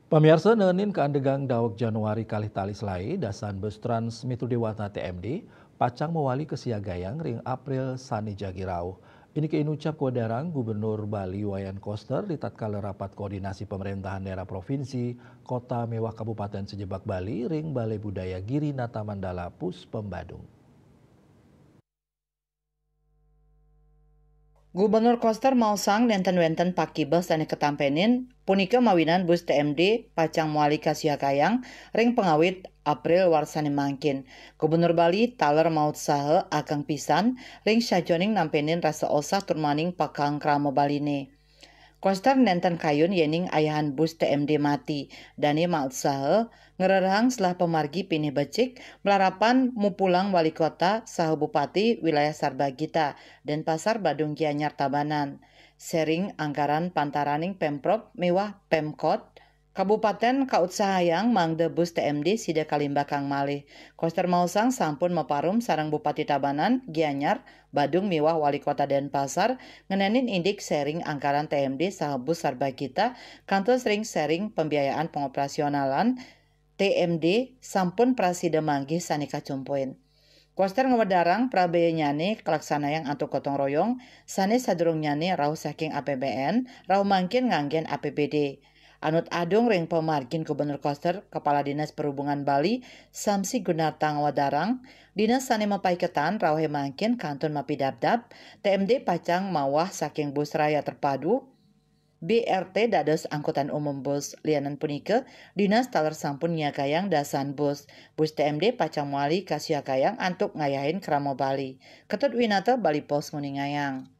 Pemirsa neunin keandegang daweg Januari kalih tali selai dasan bus trans Mitudewata TMD pacang mewali ke Siagayang ring April sani jagirau. Ini keinucap Kodarang Gubernur Bali Wayan Koster di tatkala rapat koordinasi pemerintahan daerah provinsi Kota Mewah Kabupaten Sejebak Bali ring Balai Budaya Giri Nata Mandala Pus Pembadung. Gubernur Koster mausang nenten-wenten pakibes ane ketampenin punika mawinan bus TMD pacang muali Kasiakayang ring pengawit April warsani mangkin. Gubernur Bali taler maut sahe akang pisan ring sajoning nampenin rasa osah turmaning pakang kramo Baline. Koster nenten kayun yening ayahan bus TMD mati. Dani maut sahe ngererang setelah pemargi pinih becik melarapan mupulang wali kota sahe bupati wilayah Sarbagita dan pasar Badung Gianyar Tabanan. Sering anggaran pantaraning Pemprov mewah Pemkot Kabupaten Kautsahayang mangde bus TMD sida kalimbakang malih. Koster mausang sampun meparum sarang Bupati Tabanan, Gianyar, Badung miwah Wali Kota Denpasar ngenenin indik sharing anggaran TMD saha bus Sarbagita kantos ring sharing pembiayaan pengoperasionalan TMD sampun prasida manggih sanika cumpuin. Koster ngewedarang prabaya nyane kelaksana yang antuk gotong royong sane sadurung nyane rauh saking APBN rauh mangkin nganggen APBD. Anut adung ring pemargin Gubernur Koster Kepala Dinas Perhubungan Bali Samsi Gunartang Wadarang Dinas sane mapaiketan rauh mangkin kantun mapidabdab TMD pacang mawah saking bus raya terpadu BRT dados angkutan umum bus lianan punika dinas taler sampun nyakayang dasan bus TMD pacang muali Kasiakayang antuk ngayahin kramo Bali. Ketut Winata Bali Pos Nguningayang.